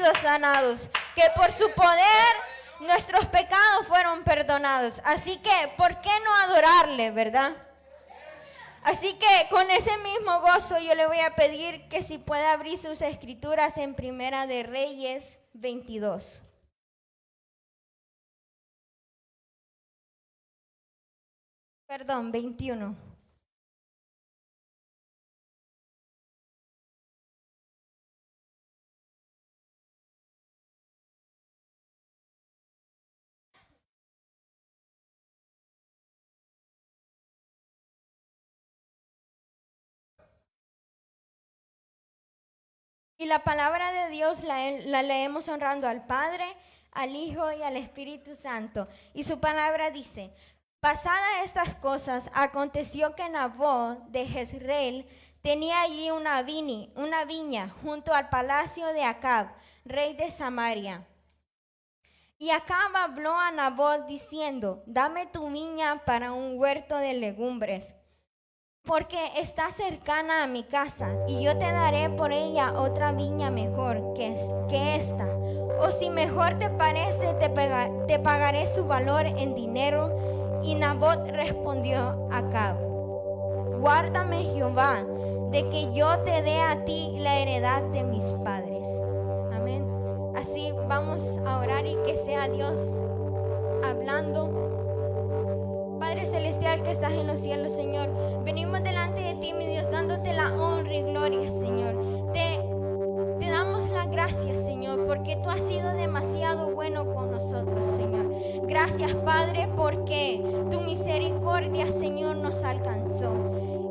sido sanados, que por su poder nuestros pecados fueron perdonados. Así que, ¿por qué no adorarle, verdad? Así que con ese mismo gozo yo le voy a pedir que si puede abrir sus escrituras en Primera de Reyes 22. Perdón, 21. Y la palabra de Dios la leemos honrando al Padre, al Hijo y al Espíritu Santo. Y su palabra dice: pasadas estas cosas, aconteció que Nabot de Jezreel tenía allí una viña junto al palacio de Acab, rey de Samaria. Y Acab habló a Nabot diciendo: dame tu viña para un huerto de legumbres, porque está cercana a mi casa, y yo te daré por ella otra viña mejor que esta. O si mejor te parece, te pagaré su valor en dinero. Y Nabot respondió a Acab: guárdame Jehová, de que yo te dé a ti la heredad de mis padres. Amén. Así vamos a orar y que sea Dios hablando. Padre celestial que estás en los cielos, Señor, venimos delante de ti, mi Dios, dándote la honra y gloria, Señor. Te damos la gracia, Señor, porque tú has sido demasiado bueno con nosotros, Señor. Gracias, Padre, porque tu misericordia, Señor, nos alcanzó.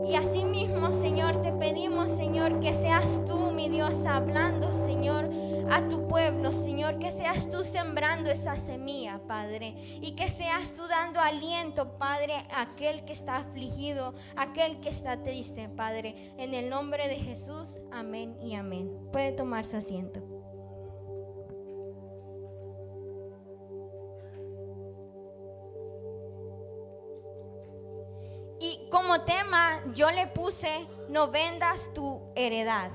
Y así mismo, Señor, te pedimos, Señor, que seas tú, mi Dios, hablando, Señor, a tu pueblo, Señor, que seas tú sembrando esa semilla, Padre, y que seas tú dando aliento, Padre, a aquel que está afligido, a aquel que está triste, Padre, en el nombre de Jesús, amén y amén. Puede tomar su asiento. Y como tema yo le puse: no vendas tu heredad.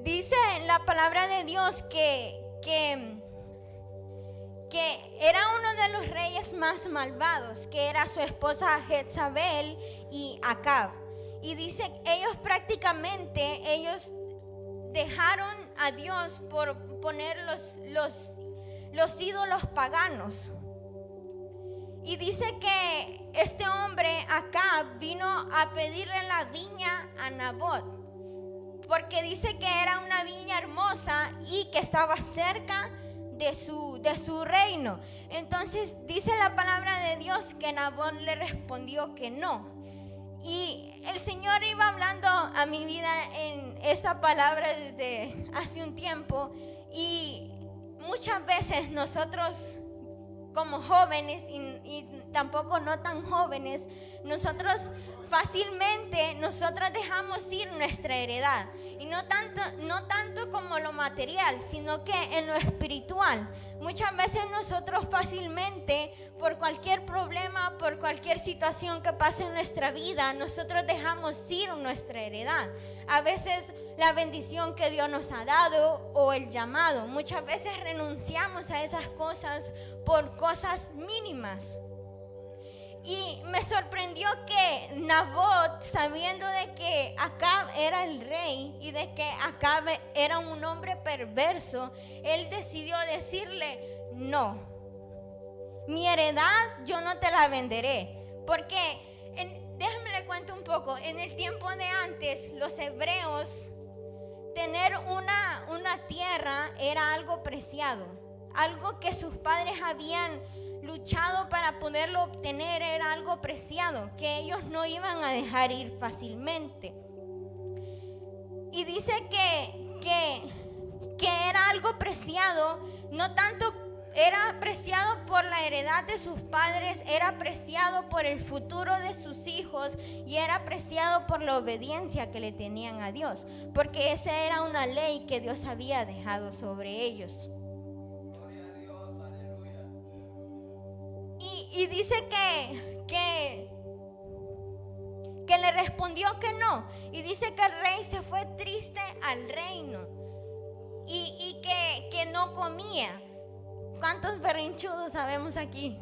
Dice en la palabra de Dios que era uno de los reyes más malvados, que era su esposa Jezabel y Acab. Y dice, ellos dejaron a Dios por poner los ídolos paganos. Y dice que este hombre Acab vino a pedirle la viña a Nabot, porque dice que era una viña hermosa y que estaba cerca de su reino. Entonces dice la palabra de Dios que Nabot le respondió que no. Y el Señor iba hablando a mi vida en esta palabra desde hace un tiempo, y muchas veces nosotros como jóvenes y tampoco no tan jóvenes, nosotros dejamos ir nuestra heredad, y no tanto como lo material, sino que en lo espiritual. Muchas veces nosotros fácilmente, por cualquier problema, por cualquier situación que pase en nuestra vida, nosotros dejamos ir nuestra heredad. A veces la bendición que Dios nos ha dado o el llamado, muchas veces renunciamos a esas cosas por cosas mínimas. Y me sorprendió que Nabot, sabiendo de que Acab era el rey y de que Acab era un hombre perverso, él decidió decirle: no, mi heredad yo no te la venderé. Porque, déjame le cuento un poco, en el tiempo de antes, los hebreos, tener una tierra era algo preciado, algo que sus padres habían luchado para poderlo obtener, era algo preciado, que ellos no iban a dejar ir fácilmente. Y dice que era algo preciado, no tanto era preciado por la heredad de sus padres, era preciado por el futuro de sus hijos, y era preciado por la obediencia que le tenían a Dios, porque esa era una ley que Dios había dejado sobre ellos. Y dice que que le respondió que no. Y dice que el rey se fue triste al reino y que no comía. ¿Cuántos berrinchudos sabemos aquí?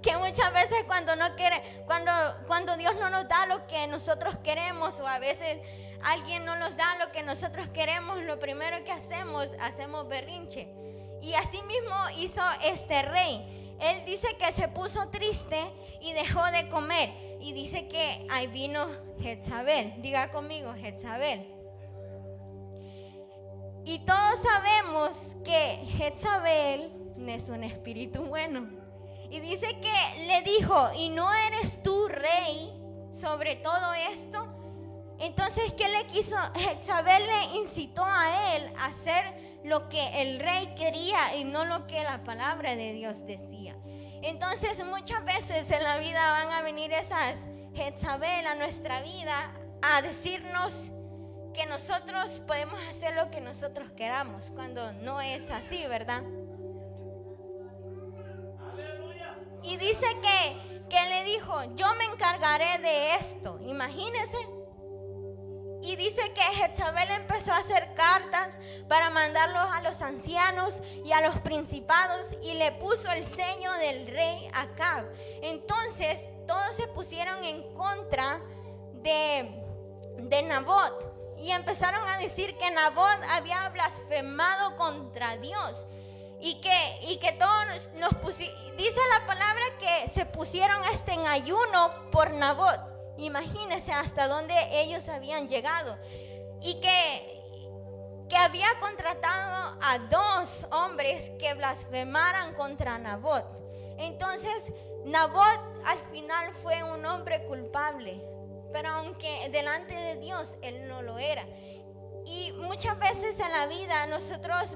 Que muchas veces cuando Dios no nos da lo que nosotros queremos, o a veces alguien no nos da lo que nosotros queremos, lo primero que hacemos berrinche. Y así mismo hizo este rey. Él dice que se puso triste y dejó de comer. Y dice que ahí vino Jezabel. Diga conmigo, Jezabel. Y todos sabemos que Jezabel no es un espíritu bueno. Y dice que le dijo, ¿y no eres tú rey sobre todo esto? Entonces, ¿qué le quiso? Jezabel le incitó a él a hacer lo que el rey quería y no lo que la palabra de Dios decía. Entonces, muchas veces en la vida van a venir esas Jezabel a nuestra vida a decirnos que nosotros podemos hacer lo que nosotros queramos, cuando no es así, ¿verdad? Y dice que le dijo, yo me encargaré de esto, imagínense. Y dice que Jezabel empezó a hacer cartas para mandarlos a los ancianos y a los principados y le puso el sello del rey Acab. Entonces todos se pusieron en contra de Nabot y empezaron a decir que Nabot había blasfemado contra Dios. Y que todos dice la palabra que se pusieron hasta en ayuno por Nabot. Imagínense hasta dónde ellos habían llegado. Y que había contratado a 2 hombres que blasfemaran contra Nabot. Entonces Nabot al final fue un hombre culpable, pero aunque delante de Dios él no lo era. Y muchas veces en la vida nosotros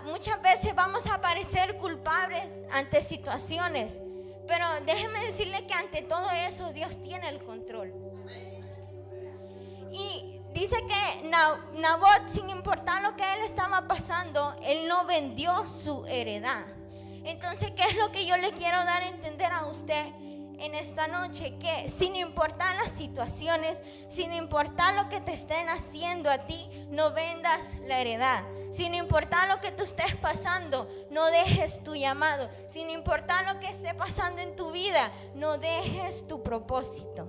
muchas veces vamos a parecer culpables ante situaciones, pero déjeme decirle que ante todo eso Dios tiene el control. Y dice que Nabot, sin importar lo que él estaba pasando, él no vendió su heredad. Entonces, ¿qué es lo que yo le quiero dar a entender a usted en esta noche? Que sin importar las situaciones, sin importar lo que te estén haciendo a ti, no vendas la heredad. Sin importar lo que tú estés pasando, no dejes tu llamado. Sin importar lo que esté pasando en tu vida, no dejes tu propósito.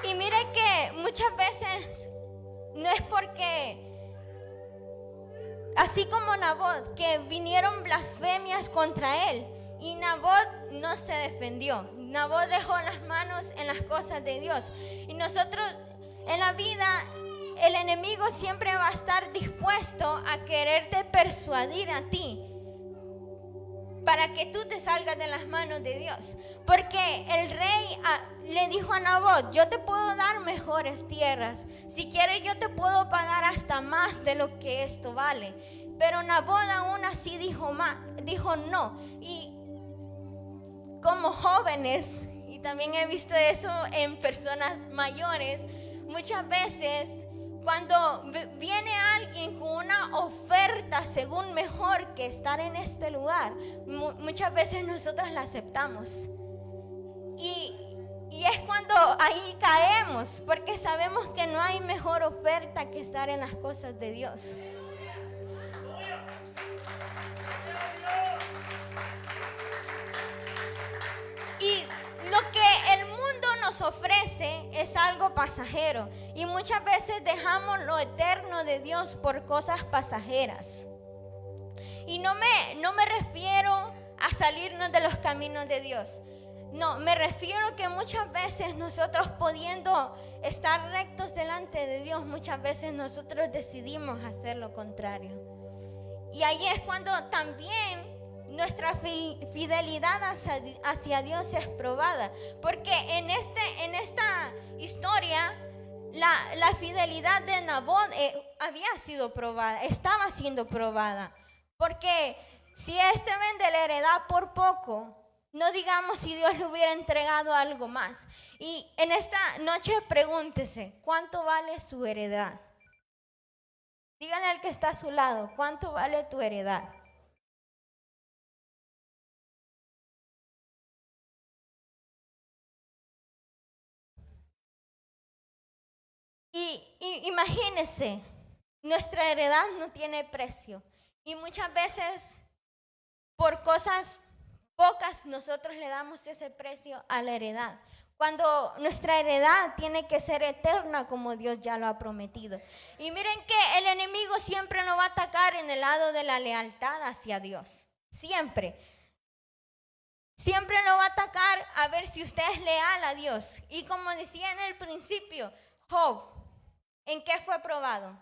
Y mire que muchas veces no es porque, así como Nabot, que vinieron blasfemias contra él y Nabot no se defendió. Nabot dejó las manos en las cosas de Dios. Y nosotros en la vida, el enemigo siempre va a estar dispuesto a quererte persuadir a ti para que tú te salgas de las manos de Dios. Porque el rey le dijo a Nabot, yo te puedo dar mejores tierras. Si quieres yo te puedo pagar hasta más de lo que esto vale. Pero Nabot aún así dijo no. Y como jóvenes, y también he visto eso en personas mayores, muchas veces cuando viene alguien con una oferta según mejor que estar en este lugar, muchas veces nosotros la aceptamos. Y es cuando ahí caemos, porque sabemos que no hay mejor oferta que estar en las cosas de Dios. Y lo que el mundo nos ofrece es algo pasajero. Y muchas veces dejamos lo eterno de Dios por cosas pasajeras. Y no me refiero a salirnos de los caminos de Dios. No, me refiero que muchas veces nosotros pudiendo estar rectos delante de Dios, muchas veces nosotros decidimos hacer lo contrario. Y ahí es cuando también nuestra fidelidad hacia Dios es probada. Porque en esta historia la fidelidad de Nabot había sido probada, estaba siendo probada. Porque si vende la heredad por poco, no digamos si Dios le hubiera entregado algo más. Y en esta noche pregúntese, ¿cuánto vale su heredad? Dígale al que está a su lado, ¿cuánto vale tu heredad? Y imagínense, nuestra heredad no tiene precio. Y muchas veces, por cosas pocas, nosotros le damos ese precio a la heredad. Cuando nuestra heredad tiene que ser eterna como Dios ya lo ha prometido. Y miren que el enemigo siempre nos va a atacar en el lado de la lealtad hacia Dios. Siempre. Siempre nos va a atacar a ver si usted es leal a Dios. Y como decía en el principio, Job, ¿en qué fue probado?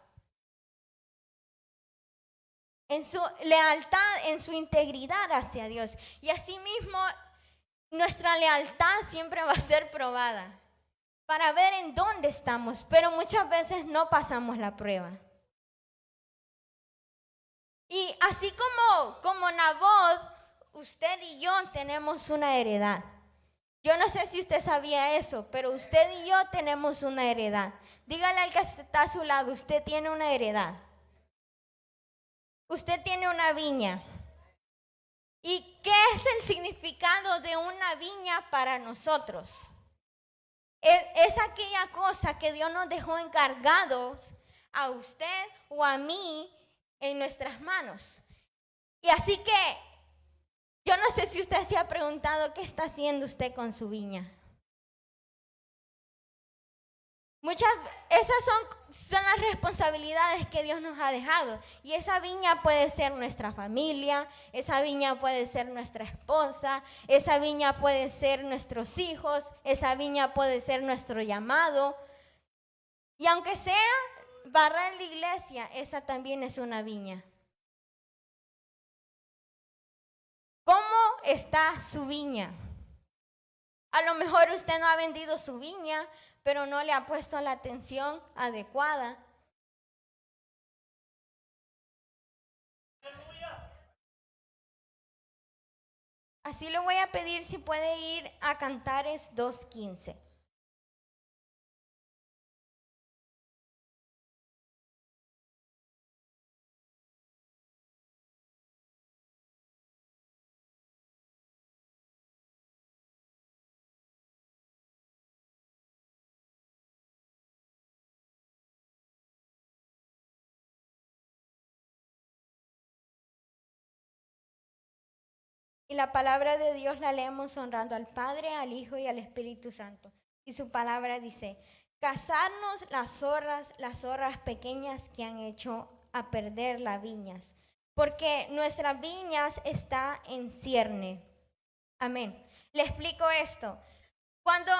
En su lealtad, en su integridad hacia Dios. Y asimismo, nuestra lealtad siempre va a ser probada para ver en dónde estamos, pero muchas veces no pasamos la prueba. Y así como Nabot, usted y yo tenemos una heredad. Yo no sé si usted sabía eso, pero usted y yo tenemos una heredad. Dígale al que está a su lado, usted tiene una heredad. Usted tiene una viña. ¿Y qué es el significado de una viña para nosotros? Es aquella cosa que Dios nos dejó encargados a usted o a mí en nuestras manos. Y así que yo no sé si usted se ha preguntado qué está haciendo usted con su viña. Esas son las responsabilidades que Dios nos ha dejado. Y esa viña puede ser nuestra familia, esa viña puede ser nuestra esposa, esa viña puede ser nuestros hijos, esa viña puede ser nuestro llamado. Y aunque sea barrer la iglesia, esa también es una viña. ¿Cómo está su viña? A lo mejor usted no ha vendido su viña, pero no le ha puesto la atención adecuada. Así le voy a pedir si puede ir a Cantares 2:15. Y la palabra de Dios la leemos honrando al Padre, al Hijo y al Espíritu Santo. Y su palabra dice, cazarnos las zorras pequeñas que han hecho a perder las viñas, porque nuestras viñas está en cierne. Amén. Le explico esto. Cuando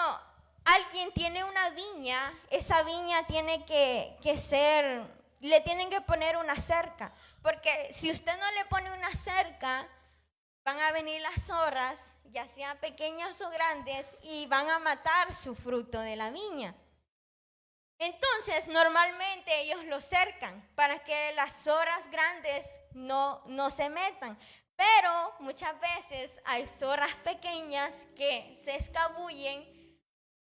alguien tiene una viña, esa viña tiene que ser, le tienen que poner una cerca, porque si usted no le pone una cerca, van a venir las zorras, ya sean pequeñas o grandes, y van a matar su fruto de la viña. Entonces, normalmente ellos lo cercan para que las zorras grandes no se metan. Pero muchas veces hay zorras pequeñas que se escabullen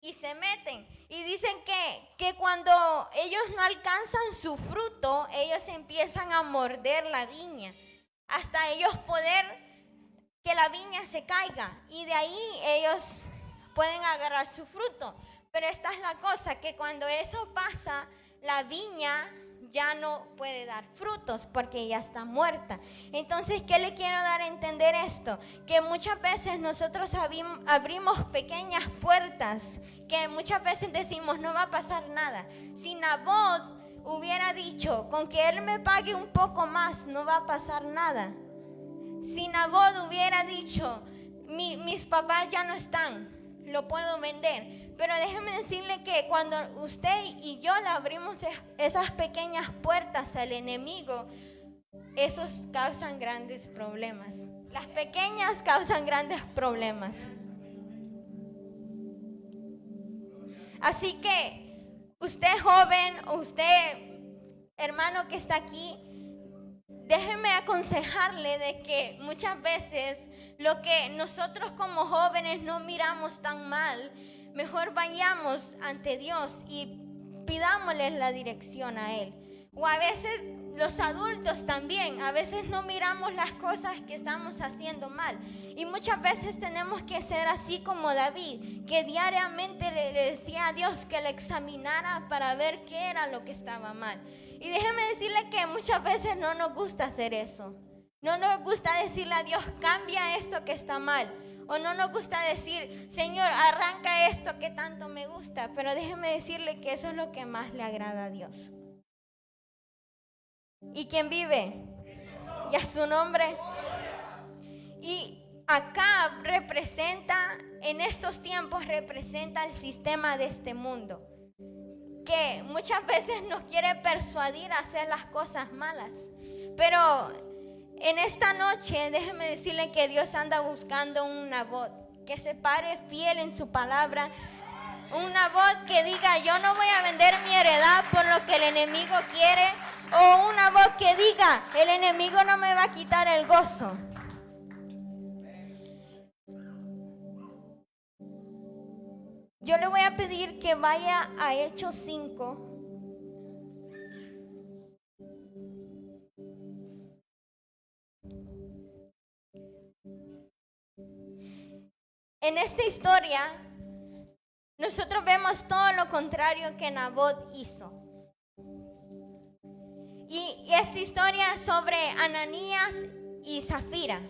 y se meten. Y dicen que cuando ellos no alcanzan su fruto, ellos empiezan a morder la viña, hasta ellos poder que la viña se caiga y de ahí ellos pueden agarrar su fruto. Pero esta es la cosa, que cuando eso pasa, la viña ya no puede dar frutos porque ya está muerta. Entonces, ¿qué le quiero dar a entender esto? Que muchas veces nosotros abrimos pequeñas puertas, que muchas veces decimos, no va a pasar nada. Si Nabot hubiera dicho, con que él me pague un poco más, no va a pasar nada. Si Nabot hubiera dicho, mis papás ya no están, lo puedo vender. Pero déjeme decirle que cuando usted y yo le abrimos esas pequeñas puertas al enemigo, esos causan grandes problemas. Las pequeñas causan grandes problemas. Así que usted joven, usted hermano que está aquí, déjeme aconsejarle de que muchas veces lo que nosotros como jóvenes no miramos tan mal, mejor vayamos ante Dios y pidámosle la dirección a Él. O a veces los adultos también, a veces no miramos las cosas que estamos haciendo mal. Y muchas veces tenemos que ser así como David, que diariamente le decía a Dios que le examinara para ver qué era lo que estaba mal. Y déjeme decirle que muchas veces no nos gusta hacer eso. No nos gusta decirle a Dios, cambia esto que está mal. O no nos gusta decir, Señor, arranca esto que tanto me gusta. Pero déjeme decirle que eso es lo que más le agrada a Dios. ¿Y quién vive? Y a su nombre. Y Acab representa, en estos tiempos representa el sistema de este mundo, que muchas veces nos quiere persuadir a hacer las cosas malas. Pero en esta noche, déjeme decirle que Dios anda buscando una voz que se pare fiel en su palabra. Una voz que diga, yo no voy a vender mi heredad por lo que el enemigo quiere. O una voz que diga, el enemigo no me va a quitar el gozo. Yo le voy a pedir que vaya a Hechos 5. En esta historia, nosotros vemos todo lo contrario que Nabot hizo. Y esta historia es sobre Ananías y Zafira,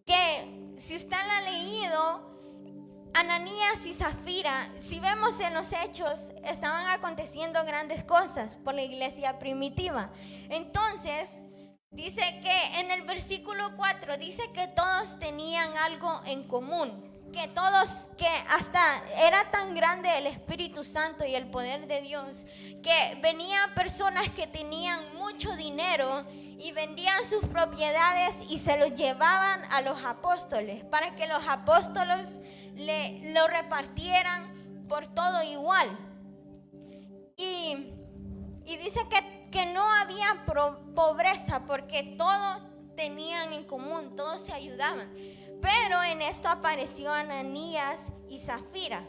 que si usted la ha leído, Ananías y Zafira, si vemos en los hechos, estaban aconteciendo grandes cosas por la iglesia primitiva. Entonces, dice que en el versículo 4, dice que todos tenían algo en común. Que todos, que hasta era tan grande el Espíritu Santo y el poder de Dios, que venían personas que tenían mucho dinero y vendían sus propiedades y se los llevaban a los apóstoles para que los apóstoles lo repartieran por todo igual. Y dice que no había pobreza porque todos tenían en común, todos se ayudaban. Pero en esto apareció Ananías y Zafira,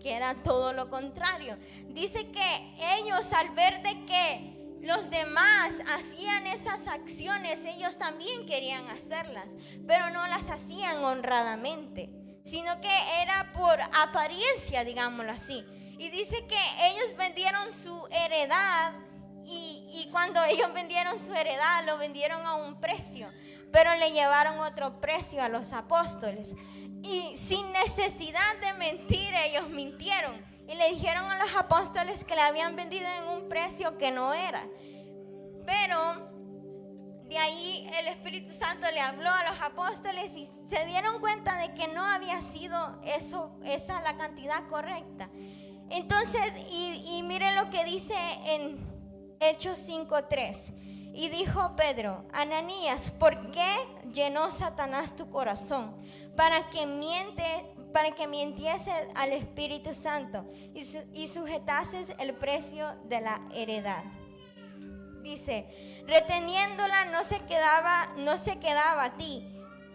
que era todo lo contrario. Dice que ellos, al ver de que los demás hacían esas acciones, ellos también querían hacerlas, pero no las hacían honradamente, sino que era por apariencia, digámoslo así. Y dice que ellos vendieron su heredad y cuando ellos vendieron su heredad, lo vendieron a un precio, pero le llevaron otro precio a los apóstoles. Y sin necesidad de mentir, ellos mintieron. Y le dijeron a los apóstoles que le habían vendido en un precio que no era. Pero de ahí el Espíritu Santo le habló a los apóstoles y se dieron cuenta de que no había sido esa la cantidad correcta. Entonces, y miren lo que dice en Hechos 5:3. Y dijo Pedro, Ananías, ¿por qué llenó Satanás tu corazón? Para que mintiese al Espíritu Santo y sujetases el precio de la heredad. Dice, reteniéndola no se quedaba a ti,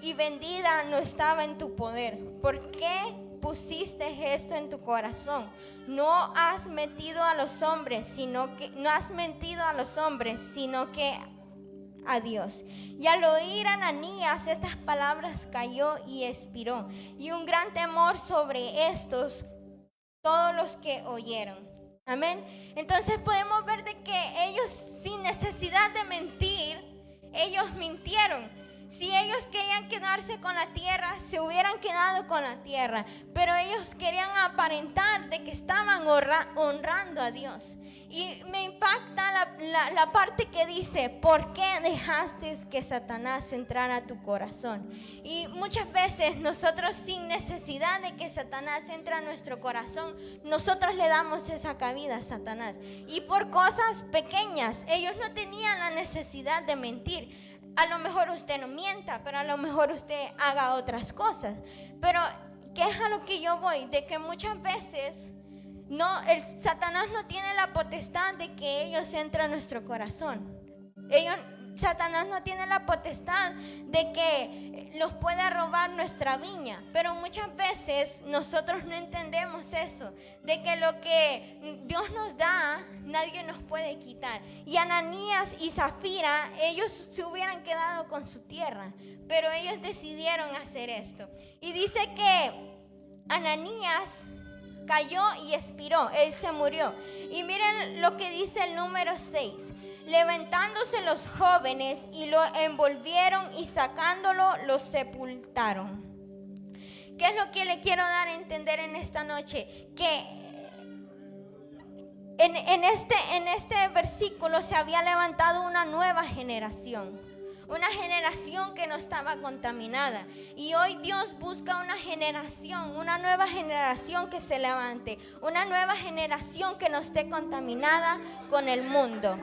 y vendida no estaba en tu poder. ¿Por qué pusiste esto en tu corazón? No has mentido a los hombres, sino que a Dios. Y al oír Ananías estas palabras cayó y expiró, y un gran temor sobre todos los que oyeron. Amén. Entonces podemos ver de que ellos, sin necesidad de mentir, ellos mintieron. Si ellos querían quedarse con la tierra, se hubieran quedado con la tierra. Pero ellos querían aparentar de que estaban honrando a Dios. Y me impacta la parte que dice, ¿por qué dejaste que Satanás entrara a tu corazón? Y muchas veces nosotros, sin necesidad de que Satanás entre a nuestro corazón, nosotros le damos esa cabida a Satanás. Y por cosas pequeñas, ellos no tenían la necesidad de mentir. A lo mejor usted no mienta, pero a lo mejor usted haga otras cosas. Pero, ¿qué es a lo que yo voy? De que muchas veces Satanás no tiene la potestad de que ellos entren a nuestro corazón. Satanás no tiene la potestad de que nos pueda robar nuestra viña, pero muchas veces nosotros no entendemos eso, de que lo que Dios nos da, nadie nos puede quitar. Y Ananías y Zafira, ellos se hubieran quedado con su tierra, pero ellos decidieron hacer esto. Y dice que Ananías cayó y expiró, él se murió. Y miren lo que dice el número 6. Levantándose los jóvenes y lo envolvieron y sacándolo lo sepultaron. ¿Qué es lo que le quiero dar a entender en esta noche? Que en este versículo se había levantado una nueva generación. Una generación que no estaba contaminada. Y hoy Dios busca una generación, una nueva generación que se levante. Una nueva generación que no esté contaminada con el mundo.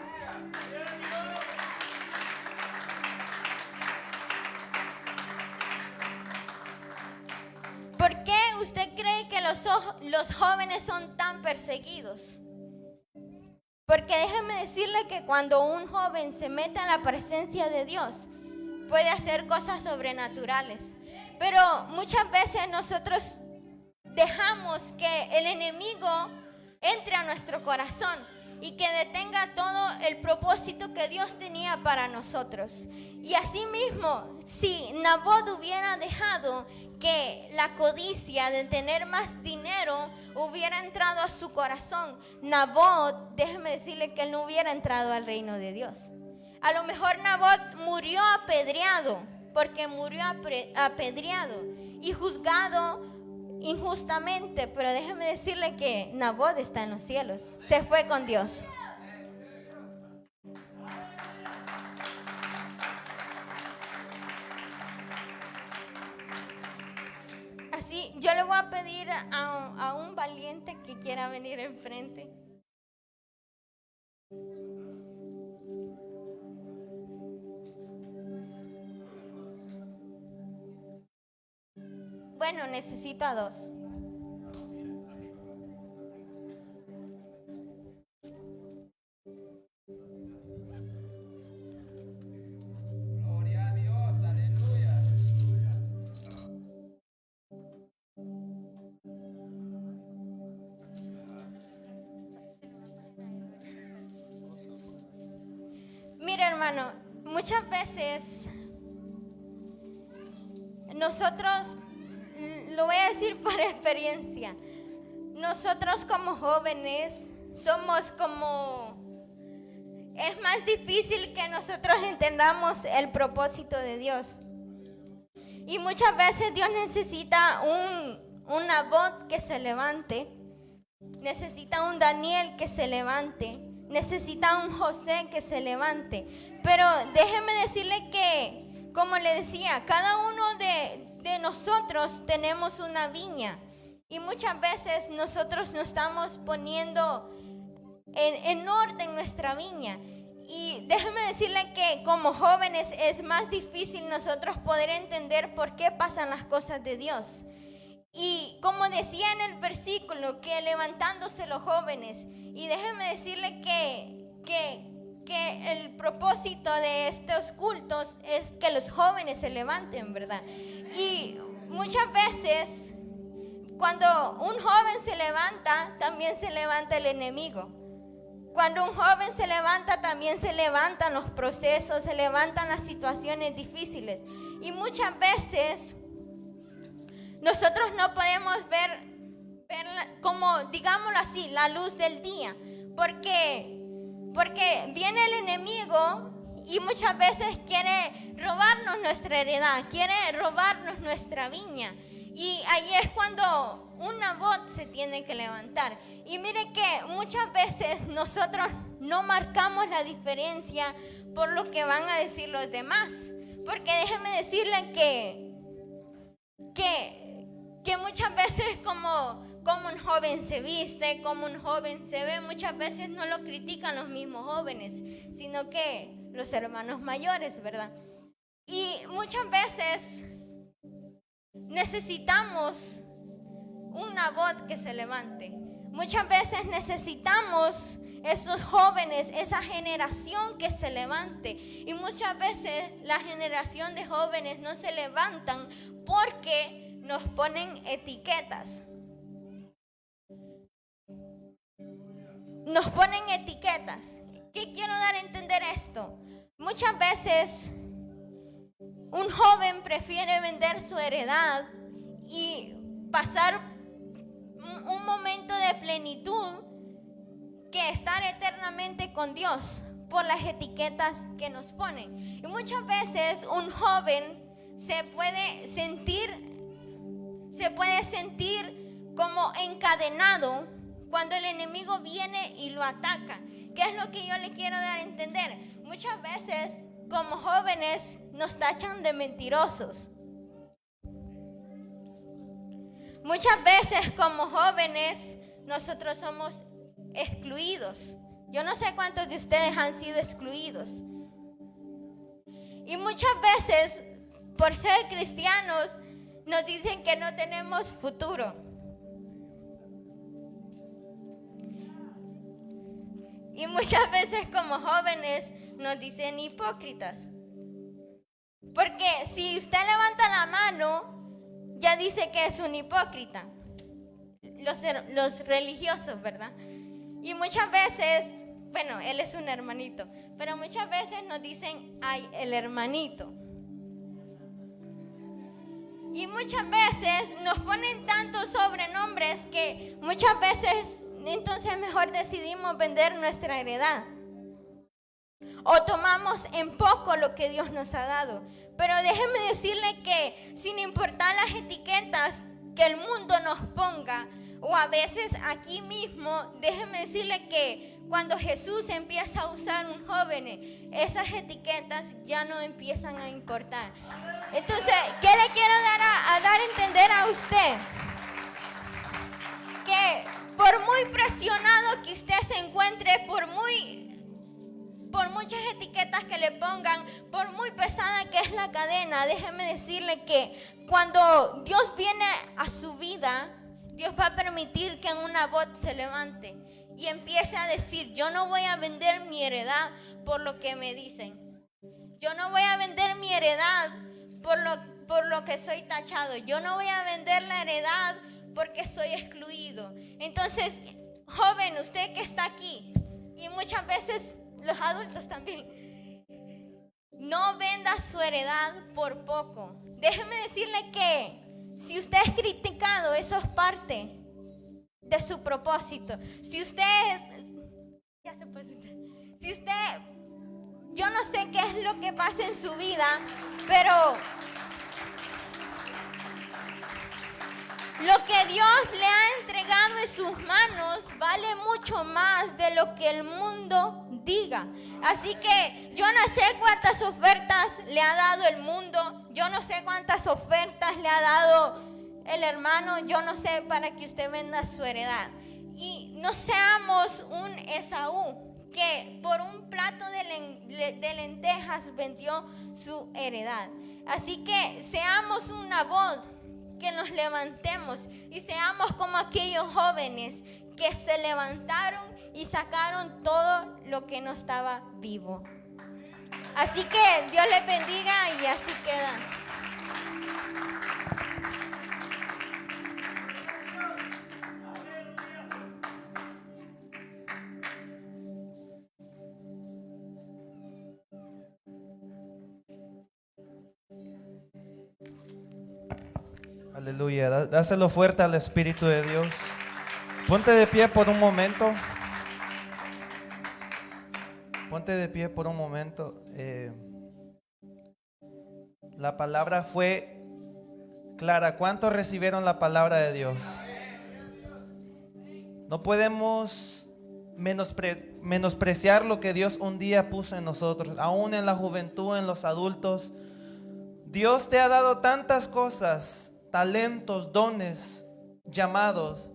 ¿Por qué usted cree que los jóvenes son tan perseguidos? Porque déjeme decirle que cuando un joven se mete en la presencia de Dios, puede hacer cosas sobrenaturales. Pero muchas veces nosotros dejamos que el enemigo entre a nuestro corazón y que detenga todo el propósito que Dios tenía para nosotros. Y asimismo, si Nabot hubiera dejado que la codicia de tener más dinero hubiera entrado a su corazón, Nabot, déjeme decirle que él no hubiera entrado al reino de Dios. A lo mejor Nabot murió apedreado, porque murió apedreado y juzgado injustamente, pero déjeme decirle que Nabot está en los cielos, se fue con Dios. Así, yo le voy a pedir a un valiente que quiera venir enfrente. Bueno, necesito a 2. Gloria a Dios, aleluya. Mira, hermano, muchas veces nosotros, lo voy a decir por experiencia, nosotros como jóvenes somos como, es más difícil que nosotros entendamos el propósito de Dios. Y muchas veces Dios necesita un Nabot que se levante, necesita un Daniel que se levante, necesita un José que se levante. Pero déjeme decirle que, como le decía, cada uno de nosotros tenemos una viña. Y muchas veces nosotros no estamos poniendo en orden nuestra viña. Y déjeme decirle que como jóvenes es más difícil nosotros poder entender por qué pasan las cosas de Dios. Y como decía en el versículo, que levantándose los jóvenes. Y déjeme decirle que el propósito de estos cultos es que los jóvenes se levanten, ¿verdad? Y muchas veces, cuando un joven se levanta, también se levanta el enemigo. Cuando un joven se levanta, también se levantan los procesos, se levantan las situaciones difíciles. Y muchas veces nosotros no podemos ver como, digámoslo así, la luz del día. Porque viene el enemigo y muchas veces quiere robarnos nuestra heredad, quiere robarnos nuestra viña. Y ahí es cuando un Nabot se tiene que levantar. Y mire que muchas veces nosotros no marcamos la diferencia por lo que van a decir los demás. Porque déjeme decirle que muchas veces como un joven se viste, como un joven se ve, muchas veces no lo critican los mismos jóvenes, sino que los hermanos mayores, ¿verdad? Y muchas veces necesitamos un Nabot que se levante. Muchas veces necesitamos esos jóvenes, esa generación que se levante. Y muchas veces la generación de jóvenes no se levantan porque nos ponen etiquetas. Nos ponen etiquetas. ¿Qué quiero dar a entender esto? Muchas veces un joven prefiere vender su heredad y pasar un momento de plenitud que estar eternamente con Dios por las etiquetas que nos ponen. Y muchas veces un joven se puede sentir como encadenado cuando el enemigo viene y lo ataca. ¿Qué es lo que yo le quiero dar a entender? Muchas veces como jóvenes nos tachan de mentirosos. Muchas veces como jóvenes nosotros somos excluidos. Yo no sé cuántos de ustedes han sido excluidos. Y muchas veces por ser cristianos nos dicen que no tenemos futuro. Y muchas veces como jóvenes nos dicen hipócritas. Porque si usted levanta la mano, ya dice que es un hipócrita. Los religiosos, ¿verdad? Y muchas veces, bueno, él es un hermanito, pero muchas veces nos dicen, ay, el hermanito. Y muchas veces nos ponen tantos sobrenombres que muchas veces entonces mejor decidimos vender nuestra heredad. O tomamos en poco lo que Dios nos ha dado. Pero déjeme decirle que sin importar las etiquetas que el mundo nos ponga, o a veces aquí mismo, déjeme decirle que cuando Jesús empieza a usar un joven, esas etiquetas ya no empiezan a importar. Entonces, ¿qué le quiero dar a entender a usted? Que por muy presionado que usted se encuentre, por muchas etiquetas que le pongan, por muy pesada que es la cadena, déjeme decirle que cuando Dios viene a su vida, Dios va a permitir que una voz se levante y empiece a decir, yo no voy a vender mi heredad por lo que me dicen. Yo no voy a vender mi heredad por lo que soy tachado. Yo no voy a vender la heredad porque soy excluido. Entonces, joven, usted que está aquí, y muchas veces los adultos también, no venda su heredad por poco. Déjeme decirle que si usted es criticado, eso es parte de su propósito. Si usted yo no sé qué es lo que pasa en su vida, pero lo que Dios le ha entregado en sus manos vale mucho más de lo que el mundo diga. Así que yo no sé cuántas ofertas le ha dado el mundo, yo no sé cuántas ofertas le ha dado el hermano, yo no sé para que usted venda su heredad. Y no seamos un Esaú que por un plato de lentejas vendió su heredad. Así que seamos una voz, que nos levantemos y seamos como aquellos jóvenes que se levantaron y sacaron todo lo que no estaba vivo. Así que Dios les bendiga y así queda. Aleluya, dáselo fuerte al Espíritu de Dios. Ponte de pie por un momento. Ponte de pie por un momento. La palabra fue clara. ¿Cuántos recibieron la palabra de Dios? No podemos menospreciar lo que Dios un día puso en nosotros, aún en la juventud, en los adultos. Dios te ha dado tantas cosas, talentos, dones, llamados,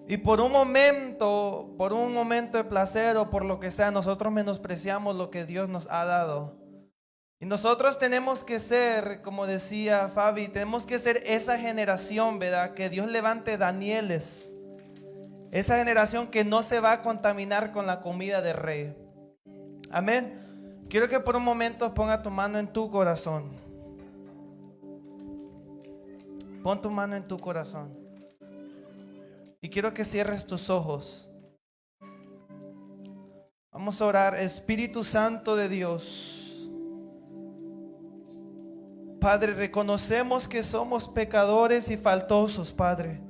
y por un momento de placer o por lo que sea, nosotros menospreciamos lo que Dios nos ha dado. Y nosotros tenemos que ser, como decía Fabi, tenemos que ser esa generación, ¿verdad? Que Dios levante Danieles, Esa generación que no se va a contaminar con la comida del rey. Amén. Quiero que por un momento ponga tu mano en tu corazón. Pon tu mano en tu corazón. Y quiero que cierres tus ojos. Vamos a orar. Espíritu Santo de Dios. Padre, reconocemos que somos pecadores y faltosos, Padre.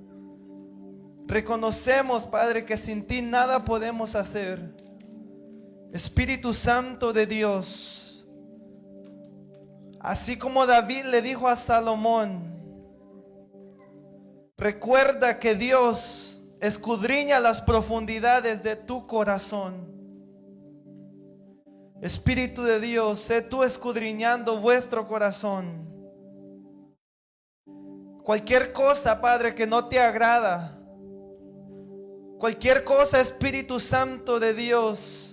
Reconocemos, Padre, que sin ti nada podemos hacer. Espíritu Santo de Dios, así como David le dijo a Salomón, recuerda que Dios escudriña las profundidades de tu corazón. Espíritu de Dios, sé tú escudriñando vuestro corazón. Cualquier cosa, Padre, que no te agrada, cualquier cosa, Espíritu Santo de Dios,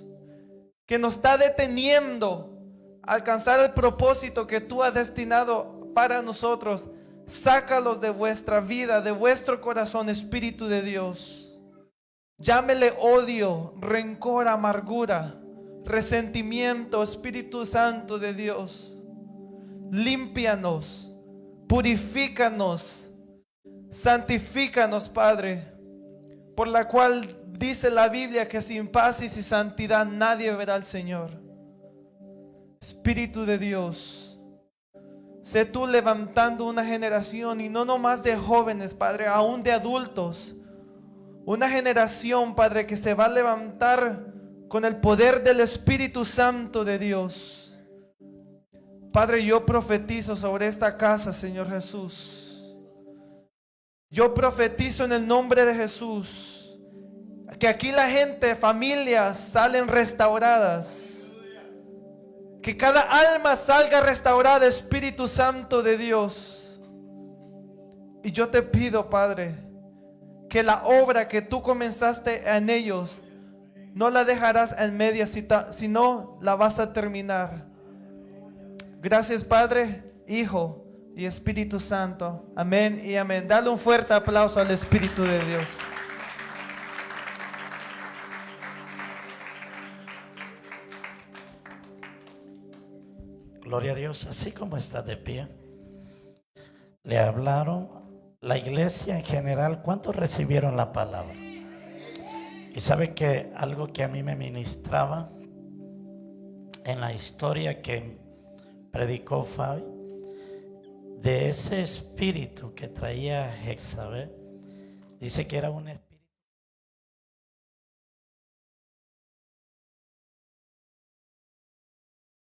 que nos está deteniendo a alcanzar el propósito que tú has destinado para nosotros, sácalos de vuestra vida, de vuestro corazón, Espíritu de Dios. Llámele odio, rencor, amargura, resentimiento, Espíritu Santo de Dios. Límpianos, purifícanos, santifícanos, Padre, por la cual dice la Biblia que sin paz y sin santidad nadie verá al Señor. Espíritu de Dios, sé tú levantando una generación, y no nomás de jóvenes, Padre, aún de adultos. Una generación, Padre, que se va a levantar con el poder del Espíritu Santo de Dios. Padre, yo profetizo sobre esta casa, Señor Jesús. Yo profetizo en el nombre de Jesús que aquí la gente, familias salen restauradas. Que cada alma salga restaurada, Espíritu Santo de Dios. Y yo te pido, Padre, que la obra que tú comenzaste en ellos no la dejarás en media, sino la vas a terminar. Gracias, Padre, Hijo y Espíritu Santo. Amén y amén. Dale un fuerte aplauso al Espíritu de Dios. Gloria a Dios. Así como está de pie, le hablaron la iglesia en general. ¿Cuántos recibieron la palabra? Y sabe que algo que a mí me ministraba en la historia que predicó Fabi, de ese espíritu que traía Jezabel, dice que era un espíritu